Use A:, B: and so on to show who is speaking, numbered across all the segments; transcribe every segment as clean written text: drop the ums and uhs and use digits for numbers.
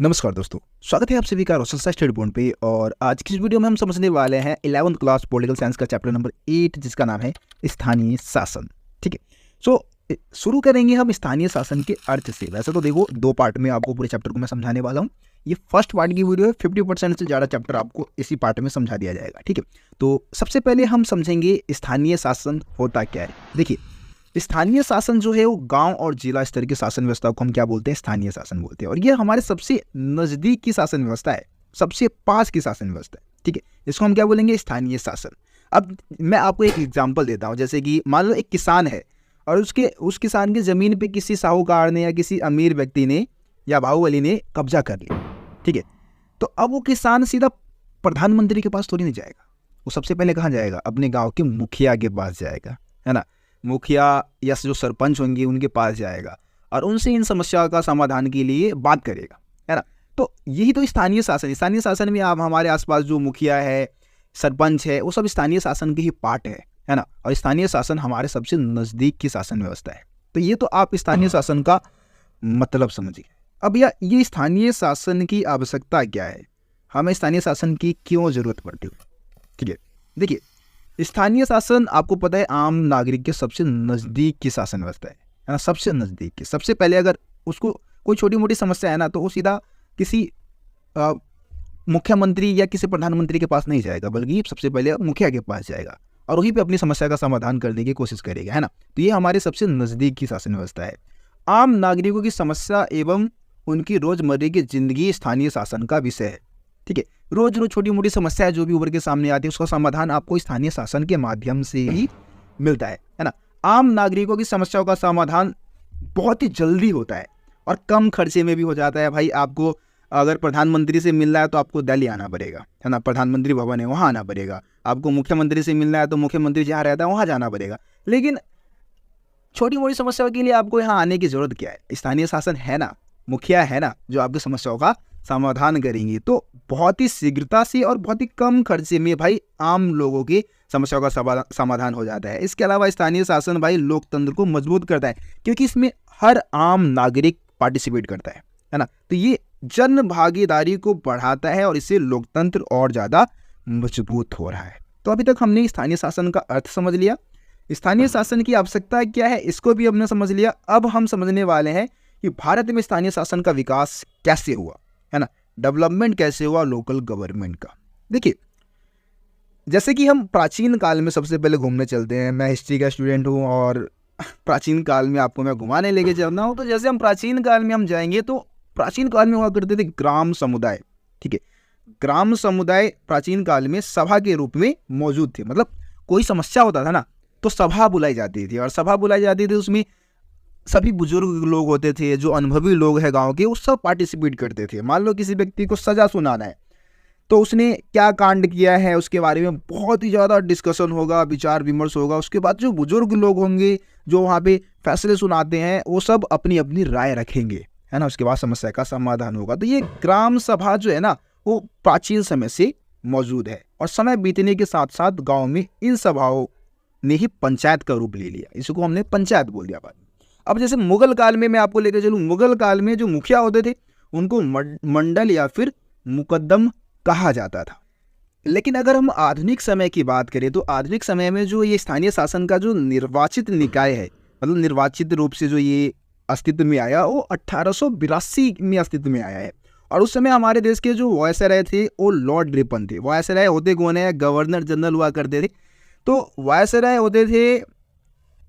A: नमस्कार दोस्तों, स्वागत है आप सभी का रोशन स्टडी पॉइंट पे। और आज की इस वीडियो में हम समझने वाले हैं 11th क्लास पॉलिटिकल साइंस का चैप्टर नंबर 8 जिसका नाम है स्थानीय शासन। ठीक है, सो शुरू करेंगे हम स्थानीय शासन के अर्थ से। वैसे तो देखो, दो पार्ट में आपको पूरे चैप्टर को मैं समझाने वाला हूँ। ये फर्स्ट पार्ट की वीडियो है, 50% से ज़्यादा चैप्टर आपको इसी पार्ट में समझा दिया जाएगा। ठीक है, तो सबसे पहले हम समझेंगे स्थानीय शासन होता क्या है। देखिए, स्थानीय शासन जो है वो गांव और जिला स्तर की शासन व्यवस्था को हम क्या बोलते हैं, स्थानीय शासन बोलते हैं। और ये हमारे सबसे नज़दीक की शासन व्यवस्था है, सबसे पास की शासन व्यवस्था है। ठीक है, इसको हम क्या बोलेंगे, स्थानीय शासन। अब मैं आपको एक एग्जांपल देता हूँ। जैसे कि मान लो एक किसान है और उस किसान की ज़मीन पे किसी साहूकार ने या किसी अमीर व्यक्ति ने या बाहुबली ने कब्जा कर लिया। ठीक है, तो अब वो किसान सीधा प्रधानमंत्री के पास थोड़ी नहीं जाएगा। वो सबसे पहले कहाँ जाएगा, अपने गाँव के मुखिया के पास जाएगा, है ना। मुखिया या जो सरपंच होंगे उनके पास जाएगा और उनसे इन समस्या का समाधान के लिए बात करेगा, है ना। तो यही तो स्थानीय शासन। स्थानीय शासन में आप हमारे आसपास जो मुखिया है, सरपंच है, वो सब स्थानीय शासन के ही पार्ट है ना। और स्थानीय शासन हमारे सबसे नज़दीक की शासन व्यवस्था है। तो ये तो आप स्थानीय शासन का मतलब समझिए। अब ये स्थानीय शासन की आवश्यकता क्या है, हमें स्थानीय शासन की क्यों ज़रूरत पड़ती है। ठीक है, देखिए, स्थानीय शासन आपको पता है आम नागरिक के सबसे नज़दीक की शासन व्यवस्था है ना, सबसे नज़दीक की। सबसे पहले अगर उसको कोई छोटी मोटी समस्या है ना, तो वो सीधा किसी मुख्यमंत्री या किसी प्रधानमंत्री के पास नहीं जाएगा, बल्कि सबसे पहले मुखिया के पास जाएगा और वहीं पे अपनी समस्या का समाधान करने की कोशिश करेगा, है ना। तो ये हमारे सबसे नज़दीक की शासन व्यवस्था है। आम नागरिकों की समस्या एवं उनकी रोज़मर्रा की जिंदगी स्थानीय शासन का विषय है। ठीक है, रोज छोटी मोटी समस्याएं जो भी उभर के सामने आती है उसका समाधान आपको स्थानीय शासन के माध्यम से ही मिलता है ना। आम नागरिकों की समस्याओं का समाधान बहुत ही जल्दी होता है और कम खर्चे में भी हो जाता है। भाई, आपको अगर प्रधानमंत्री से मिलना है तो आपको दिल्ली आना पड़ेगा, है ना। प्रधानमंत्री भवन है, वहाँ आना पड़ेगा। आपको मुख्यमंत्री से मिलना है तो मुख्यमंत्री जहाँ रहता है वहाँ जाना पड़ेगा। लेकिन छोटी मोटी समस्याओं के लिए आपको यहाँ आने की जरूरत क्या है, स्थानीय शासन है ना, मुखिया है ना, जो आपकी समस्याओं का समाधान करेंगे। तो बहुत ही शीघ्रता से और बहुत ही कम खर्चे में भाई आम लोगों की समस्याओं का समाधान हो जाता है। इसके अलावा स्थानीय शासन भाई लोकतंत्र को मजबूत करता है, क्योंकि इसमें हर आम नागरिक पार्टिसिपेट करता है ना। तो ये जन भागीदारी को बढ़ाता है और इससे लोकतंत्र और ज़्यादा मजबूत हो रहा है। तो अभी तक हमने स्थानीय शासन का अर्थ समझ लिया, स्थानीय शासन की आवश्यकता क्या है इसको भी हमने समझ लिया। अब हम समझने वाले हैं कि भारत में स्थानीय शासन का विकास कैसे हुआ, है ना, डेवलपमेंट कैसे हुआ लोकल गवर्नमेंट का। देखिए, जैसे कि हम प्राचीन काल में सबसे पहले घूमने चलते हैं। मैं हिस्ट्री का स्टूडेंट हूँ और प्राचीन काल में आपको मैं घुमाने लेके चलना हूँ। तो जैसे हम प्राचीन काल में हम जाएंगे तो प्राचीन काल में हुआ करते थे ग्राम समुदाय। ठीक है, ग्राम समुदाय प्राचीन काल में सभा के रूप में मौजूद थे। मतलब कोई समस्या होता था ना तो सभा बुलाई जाती थी, और सभा बुलाई जाती थी उसमें सभी बुजुर्ग लोग होते थे, जो अनुभवी लोग हैं गांव के, वो सब पार्टिसिपेट करते थे। मान लो किसी व्यक्ति को सजा सुनाना है तो उसने क्या कांड किया है उसके बारे में बहुत ही ज़्यादा डिस्कशन होगा, विचार विमर्श होगा। उसके बाद जो बुजुर्ग लोग होंगे जो वहाँ पे फैसले सुनाते हैं वो सब अपनी अपनी राय रखेंगे, है ना। उसके बाद समस्या का समाधान होगा। तो ये ग्राम सभा जो है ना वो प्राचीन समय से मौजूद है, और समय बीतने के साथ साथ गाँव में इन सभाओं ने ही पंचायत का रूप ले लिया। इसको हमने पंचायत बोल दिया बाद। अब जैसे मुगल काल में मैं आपको लेकर चलूँ, मुगल काल में जो मुखिया होते थे उनको मंडल या फिर मुकद्दम कहा जाता था। लेकिन अगर हम आधुनिक समय की बात करें तो आधुनिक समय में जो ये स्थानीय शासन का जो निर्वाचित निकाय है, मतलब निर्वाचित रूप से जो ये अस्तित्व में आया, वो 1882 में अस्तित्व में आया है। और उस समय हमारे देश के जो वायसराय थे वो लॉर्ड रिपन थे। वायसराय होते कौन है, गवर्नर जनरल हुआ करते थे। तो वायसराय होते थे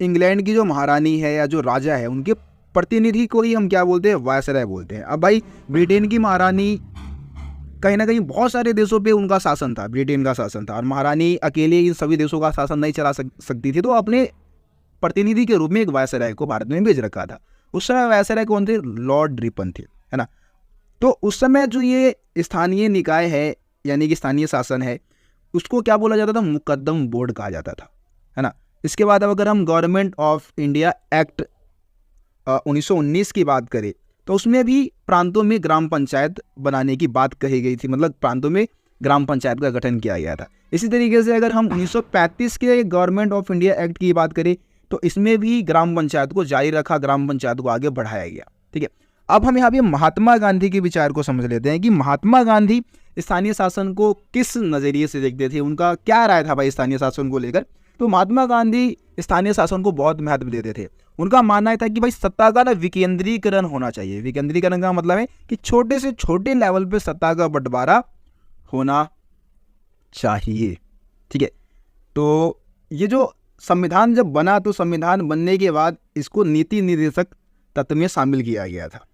A: इंग्लैंड की जो महारानी है या जो राजा है उनके प्रतिनिधि को ही हम क्या बोलते हैं, वायसराय बोलते हैं। अब भाई, ब्रिटेन की महारानी कहीं ना कहीं बहुत सारे देशों पे उनका शासन था, ब्रिटेन का शासन था, और महारानी अकेले इन सभी देशों का शासन नहीं चला सकती थी। तो अपने प्रतिनिधि के रूप में एक वायसराय को भारत में भेज रखा था। उस समय वायसराय कौन थे, लॉर्ड रिपन थे, है ना। तो उस समय जो ये स्थानीय निकाय है यानी कि स्थानीय शासन है उसको क्या बोला जाता था, मुकद्दम बोर्ड कहा जाता था, है ना। इसके बाद अब अगर हम गवर्नमेंट ऑफ इंडिया एक्ट 1919 की बात करें तो उसमें भी प्रांतों में ग्राम पंचायत बनाने की बात कही गई थी। मतलब प्रांतों में ग्राम पंचायत का गठन किया गया था। इसी तरीके से अगर हम 1935 के गवर्नमेंट ऑफ इंडिया एक्ट की बात करें तो इसमें भी ग्राम पंचायत को जारी रखा, ग्राम पंचायत को आगे बढ़ाया गया। ठीक है, अब हम यहाँ पे महात्मा गांधी के विचार को समझ लेते हैं कि महात्मा गांधी स्थानीय शासन को किस नज़रिए से देखते थे, उनका क्या राय था भाई स्थानीय शासन को लेकर। तो महात्मा गांधी स्थानीय शासन को बहुत महत्व देते थे। उनका मानना था कि भाई सत्ता का ना विकेंद्रीकरण होना चाहिए। विकेंद्रीकरण का मतलब है कि छोटे से छोटे लेवल पे सत्ता का बंटवारा होना चाहिए, ठीक है। तो ये जो संविधान जब बना तो संविधान बनने के बाद इसको नीति निर्देशक तत्व में शामिल किया गया था।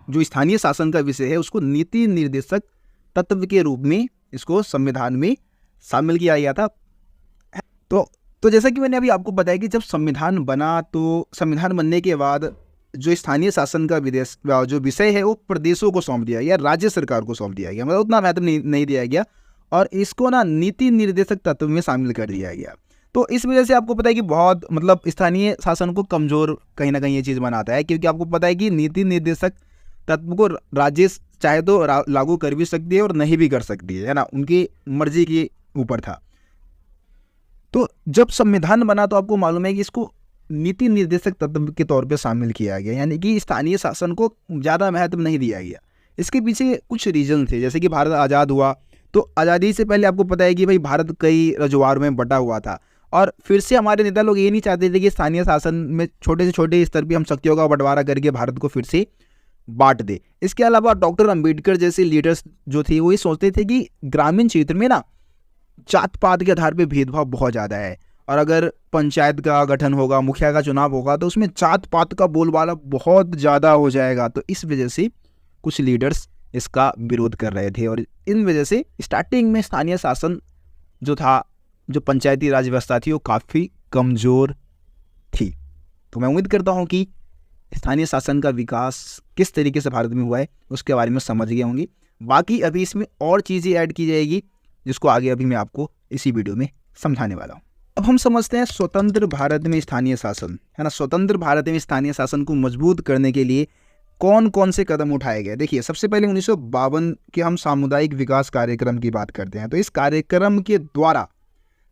A: जो स्थानीय शासन का विषय है उसको नीति निर्देशक तत्व के रूप में इसको संविधान में शामिल किया गया था। तो जैसा कि मैंने अभी आपको बताया कि जब संविधान बना तो संविधान बनने के बाद जो स्थानीय शासन का जो विषय है वो प्रदेशों को सौंप दिया गया, राज्य सरकार को सौंप दिया गया, मतलब उतना महत्व नहीं दिया गया और इसको ना नीति निर्देशक तत्व में शामिल कर दिया गया। तो इस वजह से आपको पता है कि बहुत मतलब स्थानीय शासन को कमज़ोर कहीं ना कहीं ये चीज़ बनाता है, क्योंकि आपको पता है कि नीति निर्देशक तत्व को राज्य चाहे तो लागू कर भी सकती है और नहीं भी कर सकती है ना, उनकी मर्जी के ऊपर था। तो जब संविधान बना तो आपको मालूम है कि इसको नीति निर्देशक तत्व के तौर पे शामिल किया गया, यानी कि स्थानीय शासन को ज़्यादा महत्व नहीं दिया गया। इसके पीछे कुछ रीजन थे, जैसे कि भारत आज़ाद हुआ तो आज़ादी से पहले आपको पता है कि भाई भारत कई रजवाड़ों में बटा हुआ था और फिर से हमारे नेता लोग ये नहीं चाहते थे कि स्थानीय शासन में छोटे से छोटे स्तर पर हम शक्तियों का बंटवारा करके भारत को फिर से बांट दे। इसके अलावा डॉक्टर अंबेडकर जैसे लीडर्स जो थे वो ये सोचते थे कि ग्रामीण क्षेत्र में ना जात पात के आधार पे भेदभाव बहुत ज़्यादा है और अगर पंचायत का गठन होगा, मुखिया का चुनाव होगा तो उसमें जात पात का बोलबाला बहुत ज़्यादा हो जाएगा। तो इस वजह से कुछ लीडर्स इसका विरोध कर रहे थे और इन वजह से स्टार्टिंग में स्थानीय शासन जो था, जो पंचायती राज व्यवस्था थी वो काफ़ी कमज़ोर थी। तो मैं उम्मीद करता हूँ कि स्थानीय शासन का विकास किस तरीके से भारत में हुआ है उसके बारे में समझ गए होंगे। बाकी अभी इसमें और चीज़ें ऐड की जाएगी जिसको आगे अभी मैं आपको इसी वीडियो में समझाने वाला हूँ। अब हम समझते हैं स्वतंत्र भारत में स्थानीय शासन, है ना। स्वतंत्र भारत में स्थानीय शासन को मजबूत करने के लिए कौन कौन से कदम उठाए गए। देखिए, सबसे पहले 1952 के हम सामुदायिक विकास कार्यक्रम की बात करते हैं। तो इस कार्यक्रम के द्वारा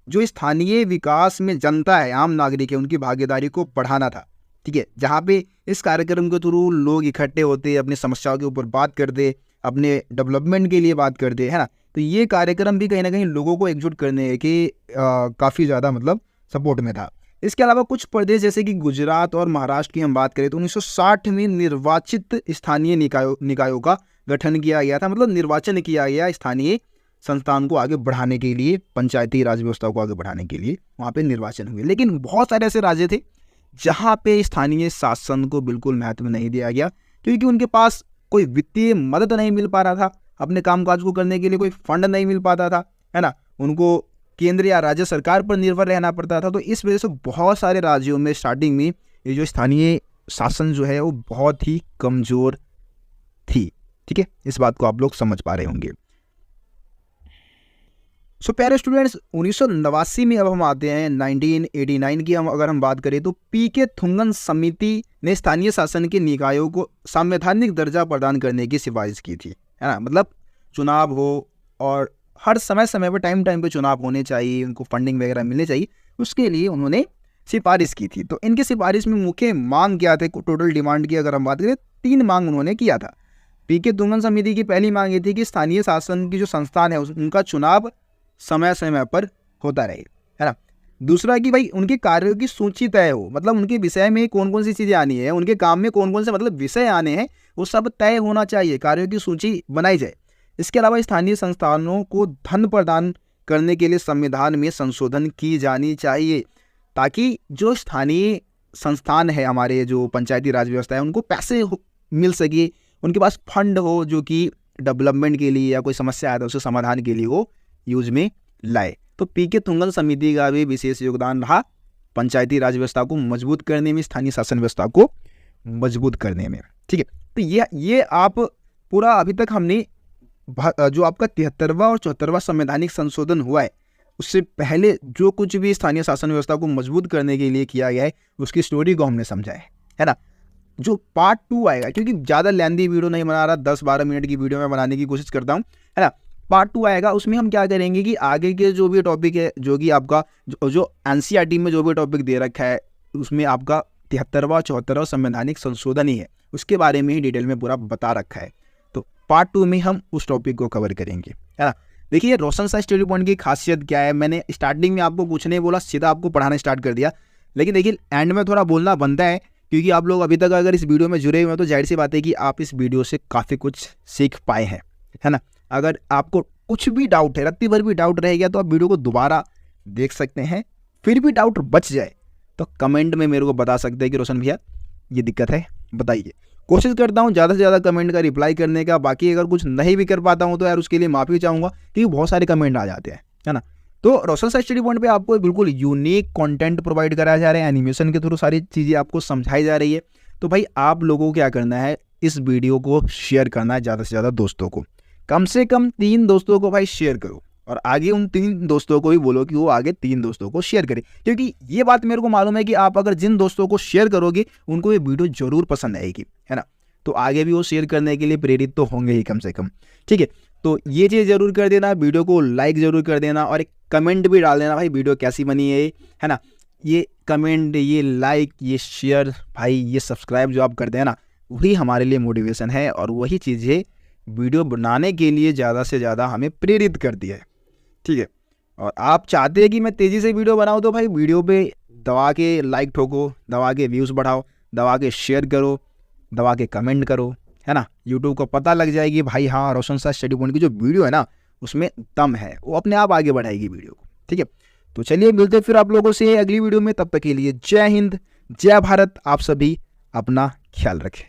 A: जो स्थानीय विकास में जनता है, आम नागरिक है, उनकी भागीदारी को बढ़ाना था, ठीक है। जहाँ पे इस कार्यक्रम के थ्रू लोग इकट्ठे होते, अपनी समस्याओं के ऊपर बात करते, अपने डेवलपमेंट के लिए बात करते, है ना। तो ये कार्यक्रम भी कहीं ना कहीं लोगों को एकजुट करने के काफ़ी ज़्यादा मतलब सपोर्ट में था। इसके अलावा कुछ प्रदेश जैसे कि गुजरात और महाराष्ट्र की हम बात करें तो 1960 में निर्वाचित स्थानीय निकायों का गठन किया गया था, मतलब निर्वाचन किया गया स्थानीय संस्थान को आगे बढ़ाने के लिए, पंचायती राज व्यवस्था को आगे बढ़ाने के लिए वहाँ पे निर्वाचन हुए। लेकिन बहुत सारे ऐसे राज्य थे जहाँ पे स्थानीय शासन को बिल्कुल महत्व नहीं दिया गया, क्योंकि उनके पास कोई वित्तीय मदद नहीं मिल पा रहा था, अपने कामकाज को करने के लिए कोई फंड नहीं मिल पाता था, है ना। उनको केंद्र या राज्य सरकार पर निर्भर रहना पड़ता था। तो इस वजह से बहुत सारे राज्यों में स्टार्टिंग में ये जो स्थानीय शासन जो है वो बहुत ही कमज़ोर थी, ठीक है। इस बात को आप लोग समझ पा रहे होंगे। सो प्यारे स्टूडेंट्स, 1989 में अब हम आते हैं 1989 की अगर हम बात करें तो पीके थुंगन समिति ने स्थानीय शासन के निकायों को संवैधानिक दर्जा प्रदान करने की सिफारिश की थी, है ना। मतलब चुनाव हो और हर समय पर टाइम पे चुनाव होने चाहिए, उनको फंडिंग वगैरह मिलनी चाहिए, उसके लिए उन्होंने सिफारिश की थी। तो इनकी सिफारिश में मुख्य मांग क्या थे, टोटल डिमांड की अगर हम बात करें 3 मांग उन्होंने किया था। पीके थुंगन समिति की पहली मांग ये थी कि स्थानीय शासन की जो संस्थान है उनका चुनाव समय पर होता रहे, है ना। दूसरा कि भाई उनके कार्यों की सूची तय हो, मतलब उनके विषय में कौन कौन सी चीज़ें आनी है, उनके काम में कौन कौन से मतलब विषय आने हैं वो सब तय होना चाहिए, कार्यों की सूची बनाई जाए। इसके अलावा स्थानीय संस्थानों को धन प्रदान करने के लिए संविधान में संशोधन की जानी चाहिए, ताकि जो स्थानीय संस्थान है, हमारे जो पंचायती राज व्यवस्था है, उनको पैसे मिल सके, उनके पास फंड हो जो कि डेवलपमेंट के लिए या कोई समस्या आए तो उसके समाधान के लिए वो यूज में लाए। तो पीके थुंगन समिति का भी विशेष योगदान रहा पंचायती राज व्यवस्था को मजबूत करने में, स्थानीय शासन व्यवस्था को मजबूत करने में, ठीक है। तो ये आप पूरा अभी तक हमने जो आपका 73वां और 74वां संवैधानिक संशोधन हुआ है उससे पहले जो कुछ भी स्थानीय शासन व्यवस्था को मजबूत करने के लिए किया गया है उसकी स्टोरी को हमने समझा है ना। जो पार्ट 2 आएगा, क्योंकि ज़्यादा लेंथी वीडियो नहीं बना रहा, 10-12 मिनट की वीडियो में बनाने की कोशिश करता हूँ, है ना। पार्ट 2 आएगा, उसमें हम क्या करेंगे कि आगे के जो भी टॉपिक है, जो कि आपका जो एनसीईआरटी में जो भी टॉपिक दे रखा है उसमें आपका 73वां 74वां संवैधानिक संशोधन ही है, उसके बारे में ही डिटेल में पूरा बता रखा है। तो पार्ट 2 में हम उस टॉपिक को कवर करेंगे, है ना। देखिए रोशन शाह स्टडी पॉइंट की खासियत क्या है, मैंने स्टार्टिंग में आपको कुछ नहीं बोला, सीधा आपको पढ़ाना स्टार्ट कर दिया। लेकिन देखिए एंड में थोड़ा बोलना बनता है, क्योंकि आप लोग अभी तक अगर इस वीडियो में जुड़े हुए हैं तो जाहिर सी बात है कि आप इस वीडियो से काफ़ी कुछ सीख पाए हैं, है ना। अगर आपको कुछ भी डाउट है, रत्ती भर भी डाउट रह गया, तो आप वीडियो को दोबारा देख सकते हैं। फिर भी डाउट बच जाए तो कमेंट में मेरे को बता सकते हैं कि रोशन भैया ये दिक्कत है, बताइए। कोशिश करता हूँ ज़्यादा से ज़्यादा कमेंट का रिप्लाई करने का। बाकी अगर कुछ नहीं भी कर पाता हूँ तो यार उसके लिए माफ़ी चाहूँगा, क्योंकि बहुत सारे कमेंट आ जाते हैं, है ना। तो रोशन शाह स्टडी पॉइंट पे आपको बिल्कुल यूनिक कंटेंट प्रोवाइड कराया जा रहा है, एनिमेशन के थ्रू सारी चीज़ें आपको समझाई जा रही है। तो भाई आप लोगों को क्या करना है, इस वीडियो को शेयर करना है ज़्यादा से ज़्यादा दोस्तों को, कम से कम 3 दोस्तों को भाई शेयर करो, और आगे उन 3 दोस्तों को भी बोलो कि वो आगे 3 दोस्तों को शेयर करें। क्योंकि ये बात मेरे को मालूम है कि आप अगर जिन दोस्तों को शेयर करोगे उनको ये वीडियो जरूर पसंद आएगी, है ना। तो आगे भी वो शेयर करने के लिए प्रेरित तो होंगे ही कम से कम, ठीक है। तो ये चीज़ जरूर कर देना, वीडियो को लाइक जरूर कर देना, और एक कमेंट भी डाल देना भाई वीडियो कैसी बनी है ना। ये कमेंट, ये लाइक, ये शेयर, भाई ये सब्सक्राइब जो आप करते हैं ना, वही हमारे लिए मोटिवेशन है, और वही चीज़ें वीडियो बनाने के लिए ज़्यादा से ज़्यादा हमें प्रेरित करती है, ठीक है। और आप चाहते हैं कि मैं तेज़ी से वीडियो बनाऊँ, तो भाई वीडियो पे दबा के लाइक ठोको, दबा के व्यूज़ बढ़ाओ, दबा के शेयर करो, दबा के कमेंट करो, है ना। यूट्यूब को पता लग जाएगी भाई हाँ रोशन शाह स्टडी पॉइंट की जो वीडियो है ना उसमें दम है, वो अपने आप आगे बढ़ाएगी वीडियो को, ठीक है। तो चलिए मिलते फिर आप लोगों से अगली वीडियो में, तब तक के लिए जय हिंद, जय भारत। आप सभी अपना ख्याल रखें।